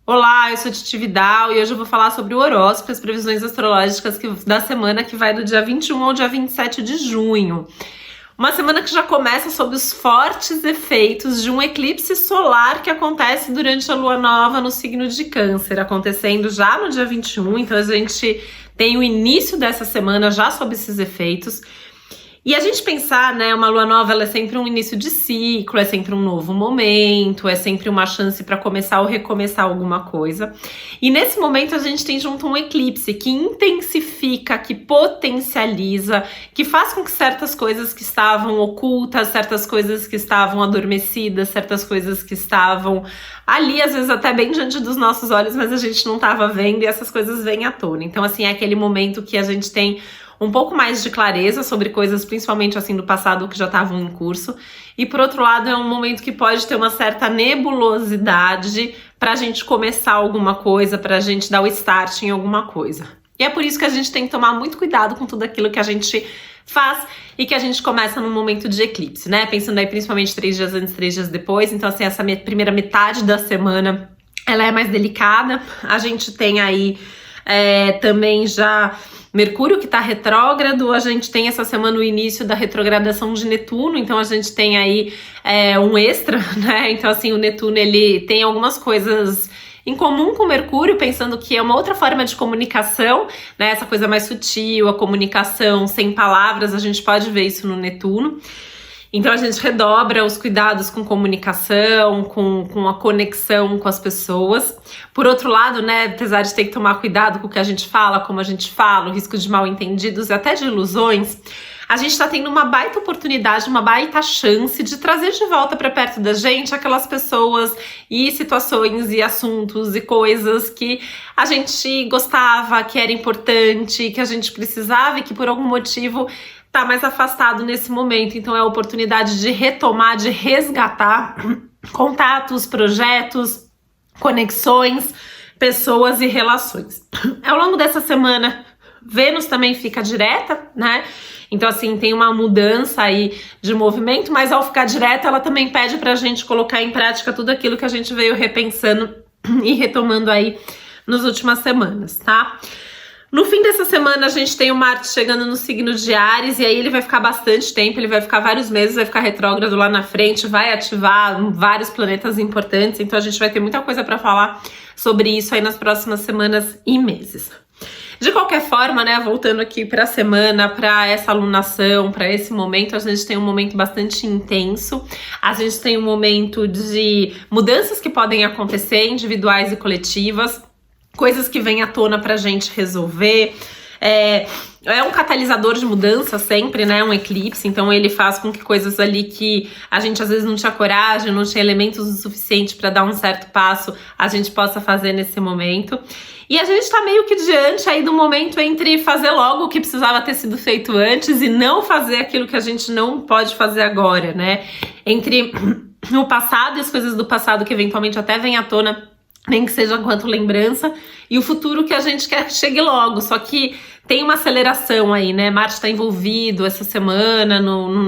Olá, eu sou a Titi Vidal e hoje eu vou falar sobre o horóscopo e as previsões astrológicas da semana que vai do dia 21 ao dia 27 de junho. Uma semana que já começa sob os fortes efeitos de um eclipse solar que acontece durante a lua nova no signo de Câncer, acontecendo já no dia 21, então a gente tem o início dessa semana já sob esses efeitos. E a gente pensar, né, uma lua nova, ela é sempre um início de ciclo, é sempre um novo momento, é sempre uma chance para começar ou recomeçar alguma coisa. E nesse momento a gente tem junto um eclipse que intensifica, que potencializa, que faz com que certas coisas que estavam ocultas, certas coisas que estavam adormecidas, certas coisas que estavam ali, às vezes até bem diante dos nossos olhos, mas a gente não estava vendo e essas coisas vêm à tona. Então, assim, é aquele momento que a gente tem um pouco mais de clareza sobre coisas, principalmente assim do passado que já estavam em curso. E por outro lado, é um momento que pode ter uma certa nebulosidade para a gente começar alguma coisa, para a gente dar o start em alguma coisa. E é por isso que a gente tem que tomar muito cuidado com tudo aquilo que a gente faz e que a gente começa num momento de eclipse, né? Pensando aí principalmente 3 dias antes, 3 dias depois. Então, assim, essa primeira metade da semana, ela é mais delicada. A gente tem aí também já Mercúrio que está retrógrado, a gente tem essa semana o início da retrogradação de Netuno, então a gente tem aí um extra, né? Então assim, o Netuno ele tem algumas coisas em comum com o Mercúrio, pensando que é uma outra forma de comunicação, né? Essa coisa mais sutil, a comunicação sem palavras, a gente pode ver isso no Netuno. Então a gente redobra os cuidados com comunicação, com a conexão com as pessoas. Por outro lado, né, apesar de ter que tomar cuidado com o que a gente fala, como a gente fala, o risco de mal entendidos e até de ilusões, a gente está tendo uma baita oportunidade, uma baita chance de trazer de volta para perto da gente aquelas pessoas e situações e assuntos e coisas que a gente gostava, que era importante, que a gente precisava e que por algum motivo tá mais afastado nesse momento. Então é a oportunidade de retomar, de resgatar contatos, projetos, conexões, pessoas e relações. Ao longo dessa semana, Vênus também fica direta, né? Então, assim, tem uma mudança aí de movimento, mas ao ficar direta, ela também pede pra gente colocar em prática tudo aquilo que a gente veio repensando e retomando aí nas últimas semanas, tá? No fim dessa semana, a gente tem o Marte chegando no signo de Áries, e aí ele vai ficar bastante tempo, ele vai ficar vários meses, vai ficar retrógrado lá na frente, vai ativar vários planetas importantes, então a gente vai ter muita coisa para falar sobre isso aí nas próximas semanas e meses. De qualquer forma, né, voltando aqui para a semana, para essa alunação, para esse momento, a gente tem um momento bastante intenso, a gente tem um momento de mudanças que podem acontecer, individuais e coletivas, coisas que vêm à tona pra gente resolver. É um catalisador de mudança sempre, né? Um eclipse, então ele faz com que coisas ali que a gente às vezes não tinha coragem, não tinha elementos o suficiente para dar um certo passo, a gente possa fazer nesse momento. E a gente tá meio que diante aí do momento entre fazer logo o que precisava ter sido feito antes e não fazer aquilo que a gente não pode fazer agora, né? Entre o passado e as coisas do passado que eventualmente até vêm à tona, nem que seja quanto lembrança, e o futuro que a gente quer que chegue logo, só que tem uma aceleração aí, né? Marte está envolvido essa semana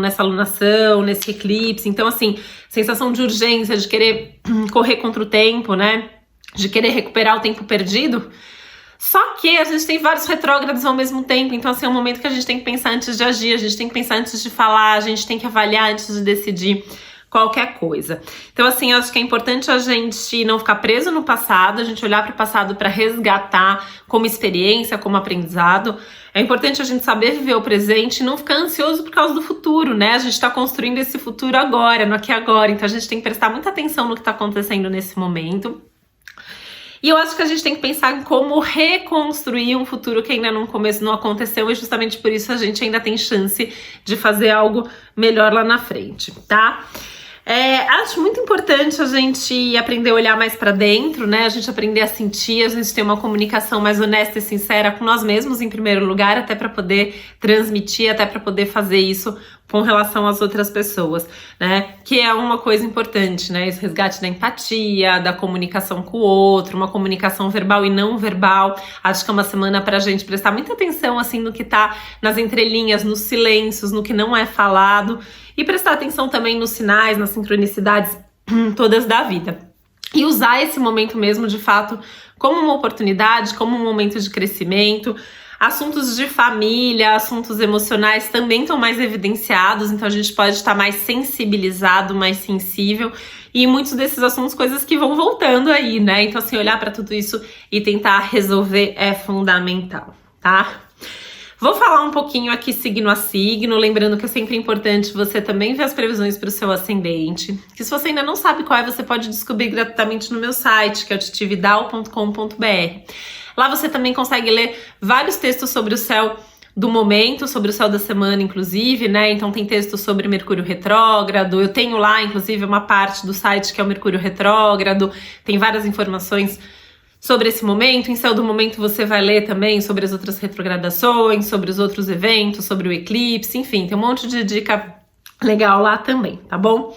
nessa alunação, nesse eclipse, então assim, sensação de urgência, de querer correr contra o tempo, né? De querer recuperar o tempo perdido. Só que a gente tem vários retrógrados ao mesmo tempo, então assim, é um momento que a gente tem que pensar antes de agir, a gente tem que pensar antes de falar, a gente tem que avaliar antes de decidir qualquer coisa. Então, assim, eu acho que é importante a gente não ficar preso no passado, a gente olhar para o passado para resgatar como experiência, como aprendizado. É importante a gente saber viver o presente e não ficar ansioso por causa do futuro, né? A gente está construindo esse futuro agora, no aqui e agora. Então, a gente tem que prestar muita atenção no que está acontecendo nesse momento. E eu acho que a gente tem que pensar em como reconstruir um futuro que ainda não aconteceu, e justamente por isso a gente ainda tem chance de fazer algo melhor lá na frente, tá? Acho muito importante a gente aprender a olhar mais pra dentro, né? A gente aprender a sentir, a gente ter uma comunicação mais honesta e sincera com nós mesmos em primeiro lugar, até pra poder transmitir, até pra poder fazer isso com relação às outras pessoas, né? Que é uma coisa importante, né? Esse resgate da empatia, da comunicação com o outro, uma comunicação verbal e não verbal. Acho que é uma semana pra gente prestar muita atenção, assim, no que tá nas entrelinhas, nos silêncios, no que não é falado, e prestar atenção também nos sinais, nas sincronicidades todas da vida. e usar esse momento mesmo, de fato, como uma oportunidade, como um momento de crescimento. Assuntos de família, assuntos emocionais também estão mais evidenciados, então a gente pode estar mais sensibilizado, mais sensível, e muitos desses assuntos, coisas que vão voltando aí, né? Então, assim, olhar para tudo isso e tentar resolver é fundamental, tá? Vou falar um pouquinho aqui signo a signo, lembrando que é sempre importante você também ver as previsões para o seu ascendente, que se você ainda não sabe qual é, você pode descobrir gratuitamente no meu site, que é o titividal.com.br. Lá você também consegue ler vários textos sobre o céu do momento, sobre o céu da semana, inclusive, né? Então tem textos sobre Mercúrio retrógrado, eu tenho lá, inclusive, uma parte do site que é o Mercúrio retrógrado, tem várias informações sobre esse momento. Em Céu do Momento você vai ler também sobre as outras retrogradações, sobre os outros eventos, sobre o eclipse, enfim, tem um monte de dica legal lá também, tá bom?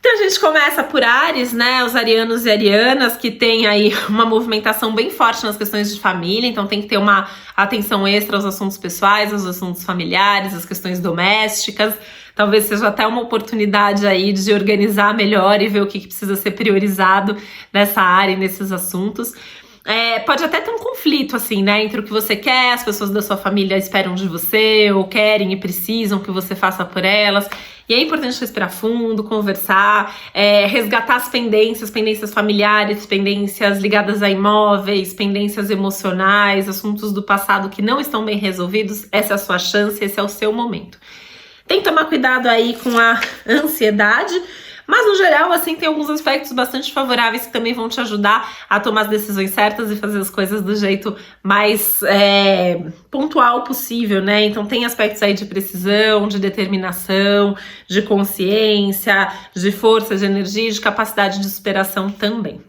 Então a gente começa por Áries, né, os arianos e arianas, que tem aí uma movimentação bem forte nas questões de família, então tem que ter uma atenção extra aos assuntos pessoais, aos assuntos familiares, às questões domésticas. Talvez seja até uma oportunidade aí de organizar melhor e ver o que precisa ser priorizado nessa área e nesses assuntos. Pode até ter um conflito, assim, né, entre o que você quer, as pessoas da sua família esperam de você, ou querem e precisam que você faça por elas. E é importante respirar fundo, conversar, resgatar as pendências familiares, pendências ligadas a imóveis, pendências emocionais, assuntos do passado que não estão bem resolvidos. Essa é a sua chance, esse é o seu momento. Tem que tomar cuidado aí com a ansiedade, mas no geral, assim, tem alguns aspectos bastante favoráveis que também vão te ajudar a tomar as decisões certas e fazer as coisas do jeito mais pontual possível, né? Então tem aspectos aí de precisão, de determinação, de consciência, de força, de energia e de capacidade de superação também.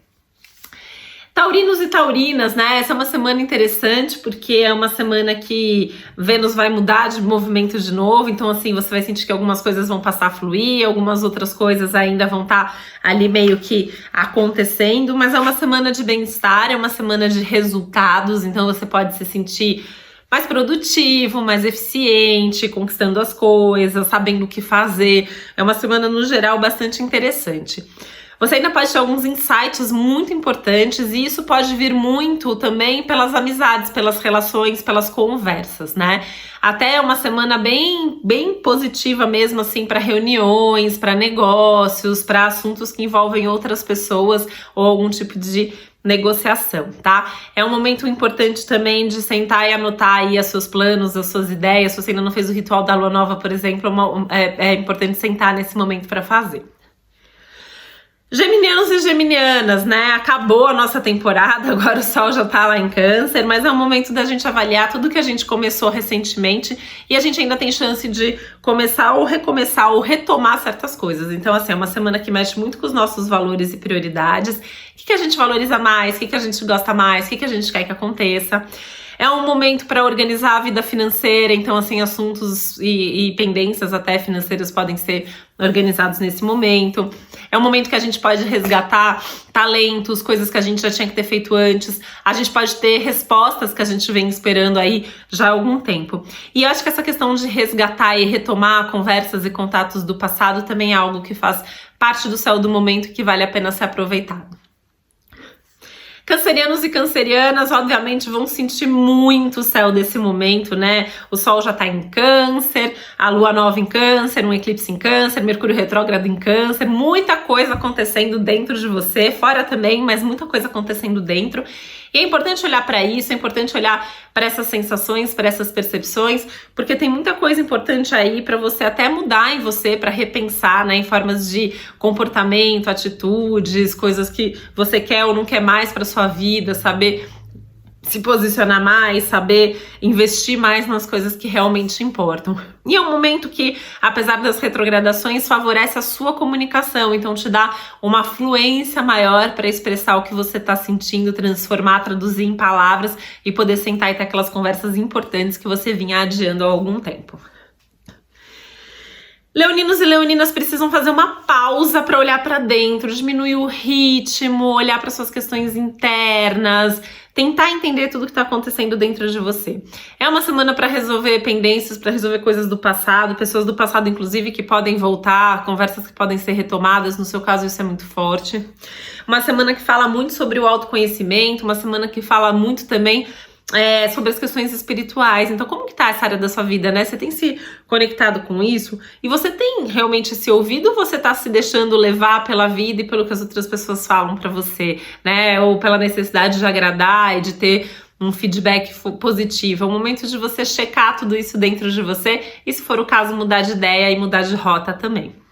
Taurinos e taurinas, né? Essa é uma semana interessante porque é uma semana que Vênus vai mudar de movimento de novo, então assim, você vai sentir que algumas coisas vão passar a fluir, algumas outras coisas ainda vão estar ali meio que acontecendo, mas é uma semana de bem-estar, é uma semana de resultados, então você pode se sentir mais produtivo, mais eficiente, conquistando as coisas, sabendo o que fazer. É uma semana, no geral, bastante interessante. Você ainda pode ter alguns insights muito importantes e isso pode vir muito também pelas amizades, pelas relações, pelas conversas, né? Até uma semana bem positiva mesmo, assim, para reuniões, para negócios, para assuntos que envolvem outras pessoas ou algum tipo de negociação, tá? É um momento importante também de sentar e anotar aí os seus planos, as suas ideias. Se você ainda não fez o ritual da lua nova, por exemplo, é importante sentar nesse momento para fazer. Geminianos e geminianas, né? Acabou a nossa temporada, agora o sol já tá lá em Câncer, mas é um momento da gente avaliar tudo que a gente começou recentemente e a gente ainda tem chance de começar ou recomeçar ou retomar certas coisas. Então, assim, é uma semana que mexe muito com os nossos valores e prioridades. O que a gente valoriza mais, o que a gente gosta mais, o que a gente quer que aconteça. É um momento para organizar a vida financeira, então, assim, assuntos e pendências até financeiras podem ser organizados nesse momento. É um momento que a gente pode resgatar talentos, coisas que a gente já tinha que ter feito antes. A gente pode ter respostas que a gente vem esperando aí já há algum tempo. E eu acho que essa questão de resgatar e retomar conversas e contatos do passado também é algo que faz parte do céu do momento que vale a pena ser aproveitado. Cancerianos e cancerianas, obviamente, vão sentir muito o céu desse momento, né? O sol já tá em Câncer, a lua nova em Câncer, um eclipse em Câncer, Mercúrio retrógrado em Câncer, muita coisa acontecendo dentro de você, fora também, mas muita coisa acontecendo dentro. E é importante olhar para isso, é importante olhar para essas sensações, para essas percepções, porque tem muita coisa importante aí para você até mudar em você, para repensar, né, em formas de comportamento, atitudes, coisas que você quer ou não quer mais para sua vida, saber se posicionar mais, saber investir mais nas coisas que realmente importam. E é um momento que, apesar das retrogradações, favorece a sua comunicação, então te dá uma fluência maior para expressar o que você está sentindo, transformar, traduzir em palavras e poder sentar e ter aquelas conversas importantes que você vinha adiando há algum tempo. Leoninos e leoninas precisam fazer uma pausa para olhar para dentro, diminuir o ritmo, olhar para suas questões internas, tentar entender tudo que está acontecendo dentro de você. É uma semana para resolver pendências, para resolver coisas do passado, pessoas do passado, inclusive, que podem voltar, conversas que podem ser retomadas. No seu caso, isso é muito forte. Uma semana que fala muito sobre o autoconhecimento, uma semana que fala muito também sobre as questões espirituais. Então, como que tá essa área da sua vida, né? Você tem se conectado com isso? E você tem realmente se ouvido ou você tá se deixando levar pela vida e pelo que as outras pessoas falam pra você, né? Ou pela necessidade de agradar e de ter um feedback positivo. É o momento de você checar tudo isso dentro de você e, se for o caso, mudar de ideia e mudar de rota também.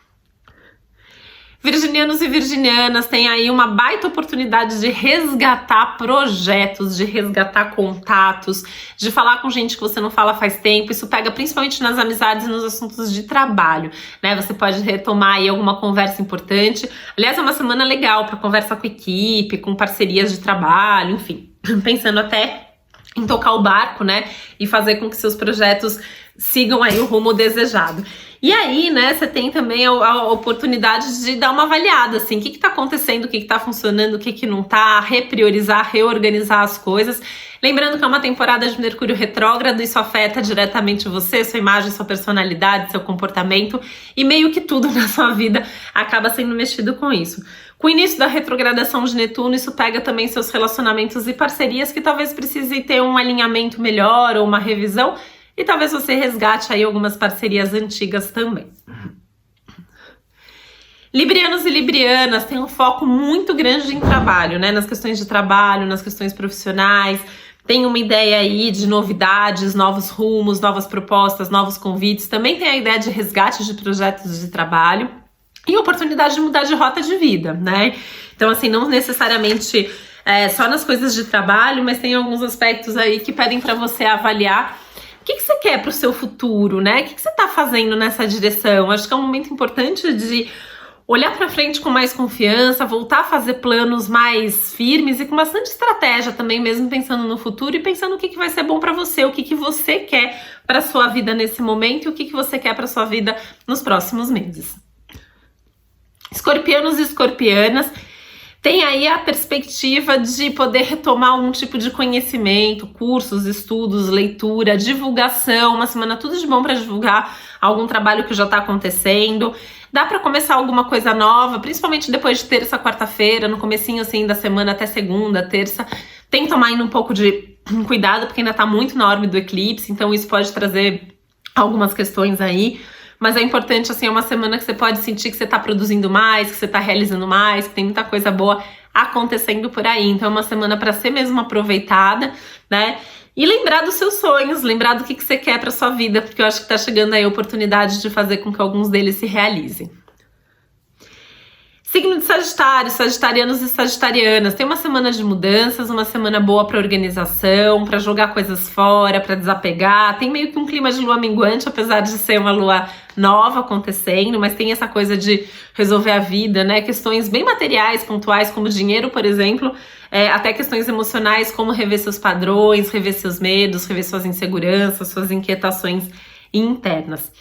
Virginianos e virginianas têm aí uma baita oportunidade de resgatar projetos, de resgatar contatos, de falar com gente que você não fala faz tempo. Isso pega principalmente nas amizades e nos assuntos de trabalho, né? Você pode retomar aí alguma conversa importante. Aliás, é uma semana legal para conversar com equipe, com parcerias de trabalho, enfim, pensando até em tocar o barco, né? E fazer com que seus projetos sigam aí o rumo desejado. E aí, né, você tem também a oportunidade de dar uma avaliada, assim, o que tá acontecendo, o que tá funcionando, o que não tá, repriorizar, reorganizar as coisas. Lembrando que é uma temporada de Mercúrio retrógrado, isso afeta diretamente você, sua imagem, sua personalidade, seu comportamento, e meio que tudo na sua vida acaba sendo mexido com isso. Com o início da retrogradação de Netuno, isso pega também seus relacionamentos e parcerias que talvez precise ter um alinhamento melhor ou uma revisão, e talvez você resgate aí algumas parcerias antigas também. Librianos e librianas têm um foco muito grande em trabalho, né? Nas questões de trabalho, nas questões profissionais. Tem uma ideia aí de novidades, novos rumos, novas propostas, novos convites. Também tem a ideia de resgate de projetos de trabalho e oportunidade de mudar de rota de vida, né? Então, assim, não necessariamente só nas coisas de trabalho, mas tem alguns aspectos aí que pedem para você avaliar o que você quer para o seu futuro, né? O que você está fazendo nessa direção? Acho que é um momento importante de olhar para frente com mais confiança, voltar a fazer planos mais firmes e com bastante estratégia também, mesmo pensando no futuro e pensando o que vai ser bom para você, o que você quer para sua vida nesse momento e o que você quer para sua vida nos próximos meses. Escorpianos e escorpianas tem aí a perspectiva de poder retomar algum tipo de conhecimento, cursos, estudos, leitura, divulgação, uma semana tudo de bom para divulgar algum trabalho que já está acontecendo. Dá para começar alguma coisa nova, principalmente depois de terça, quarta-feira, no comecinho assim da semana até segunda, terça. Tem que tomar ainda um pouco de cuidado, porque ainda está muito na órbita do eclipse, então isso pode trazer algumas questões aí. Mas é importante, assim, é uma semana que você pode sentir que você tá produzindo mais, que você tá realizando mais, que tem muita coisa boa acontecendo por aí. Então é uma semana para ser mesmo aproveitada, né? E lembrar dos seus sonhos, lembrar do que você quer para sua vida, porque eu acho que tá chegando aí a oportunidade de fazer com que alguns deles se realizem. Signo de Sagitário, sagitarianos e sagitarianas, tem uma semana de mudanças, uma semana boa para organização, para jogar coisas fora, para desapegar. Tem meio que um clima de lua minguante, apesar de ser uma lua nova acontecendo, mas tem essa coisa de resolver a vida, né? Questões bem materiais, pontuais, como dinheiro, por exemplo, até questões emocionais, como rever seus padrões, rever seus medos, rever suas inseguranças, suas inquietações internas.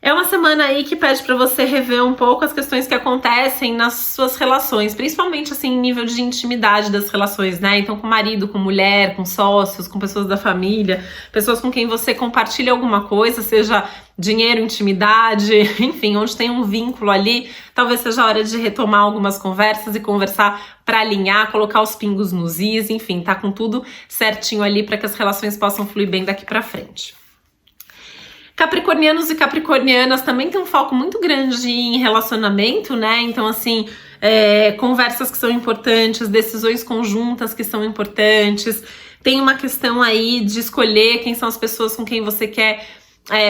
É uma semana aí que pede para você rever um pouco as questões que acontecem nas suas relações, principalmente assim em nível de intimidade das relações, né? Então com marido, com mulher, com sócios, com pessoas da família, pessoas com quem você compartilha alguma coisa, seja dinheiro, intimidade, enfim, onde tem um vínculo ali, talvez seja a hora de retomar algumas conversas e conversar para alinhar, colocar os pingos nos is, enfim, tá com tudo certinho ali para que as relações possam fluir bem daqui para frente. Capricornianos e capricornianas também tem um foco muito grande em relacionamento, né? Então, assim, conversas que são importantes, decisões conjuntas que são importantes. Tem uma questão aí de escolher quem são as pessoas com quem você quer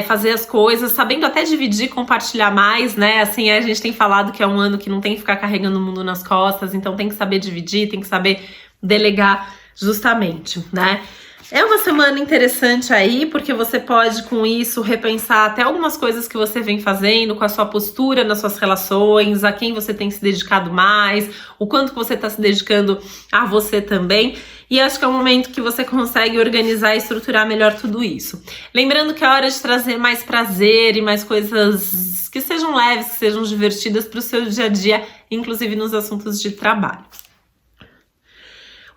fazer as coisas, sabendo até dividir, compartilhar mais, né? Assim, a gente tem falado que é um ano que não tem que ficar carregando o mundo nas costas, então tem que saber dividir, tem que saber delegar justamente, né? É uma semana interessante aí, porque você pode com isso repensar até algumas coisas que você vem fazendo, com a sua postura nas suas relações, a quem você tem se dedicado mais, o quanto que você está se dedicando a você também. E acho que é um momento que você consegue organizar e estruturar melhor tudo isso. Lembrando que é hora de trazer mais prazer e mais coisas que sejam leves, que sejam divertidas para o seu dia a dia, inclusive nos assuntos de trabalho.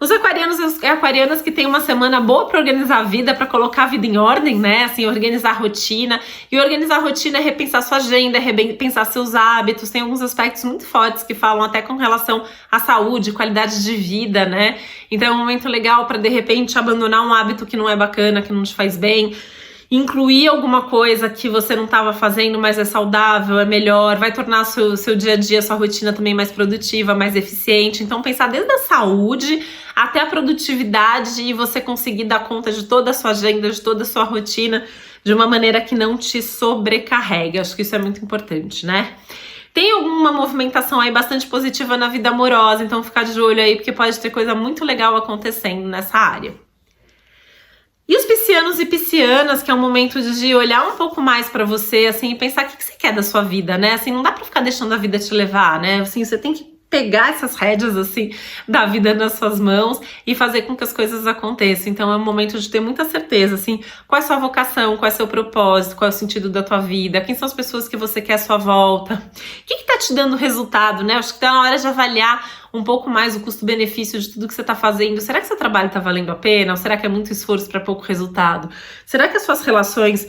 Os aquarianos e aquarianas que têm uma semana boa para organizar a vida, para colocar a vida em ordem, né? Assim, organizar a rotina. E organizar a rotina é repensar sua agenda, é repensar seus hábitos. Tem alguns aspectos muito fortes que falam até com relação à saúde, qualidade de vida, né? Então é um momento legal para, de repente, abandonar um hábito que não é bacana, que não te faz bem. Incluir alguma coisa que você não estava fazendo, mas é saudável, é melhor, vai tornar seu dia a dia, sua rotina também mais produtiva, mais eficiente. Então, pensar desde a saúde até a produtividade e você conseguir dar conta de toda a sua agenda, de toda a sua rotina, de uma maneira que não te sobrecarregue. Acho que isso é muito importante, né? Tem alguma movimentação aí bastante positiva na vida amorosa, então ficar de olho aí, porque pode ter coisa muito legal acontecendo nessa área. E os piscianos e piscianas, que é um momento de olhar um pouco mais pra você, assim, e pensar o que você quer da sua vida, né? Assim, não dá pra ficar deixando a vida te levar, né? Assim, você tem que pegar essas rédeas, assim, da vida nas suas mãos e fazer com que as coisas aconteçam. Então é um momento de ter muita certeza, assim, qual é a sua vocação, qual é o seu propósito, qual é o sentido da tua vida, quem são as pessoas que você quer à sua volta, o que tá te dando resultado, né? Acho que tá na hora de avaliar um pouco mais o custo-benefício de tudo que você está fazendo. Será que seu trabalho está valendo a pena? Ou será que é muito esforço para pouco resultado? Será que as suas relações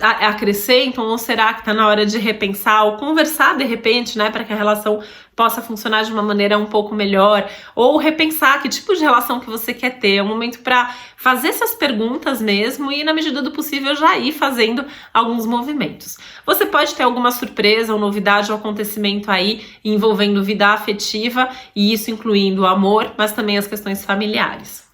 acrescentam? Ou será que está na hora de repensar ou conversar de repente, né, para que a relação possa funcionar de uma maneira um pouco melhor? Ou repensar que tipo de relação que você quer ter. É um momento para fazer essas perguntas mesmo e, na medida do possível, já ir fazendo alguns movimentos. Você pode ter alguma surpresa ou novidade ou acontecimento aí envolvendo vida afetiva, e isso incluindo o amor, mas também as questões familiares.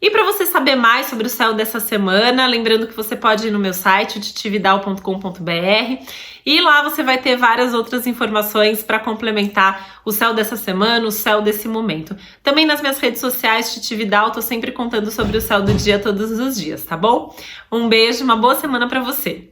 E para você saber mais sobre o céu dessa semana, lembrando que você pode ir no meu site, titividal.com.br, e lá você vai ter várias outras informações para complementar o céu dessa semana, o céu desse momento. Também nas minhas redes sociais, Titividal, tô sempre contando sobre o céu do dia todos os dias, tá bom? Um beijo, uma boa semana para você!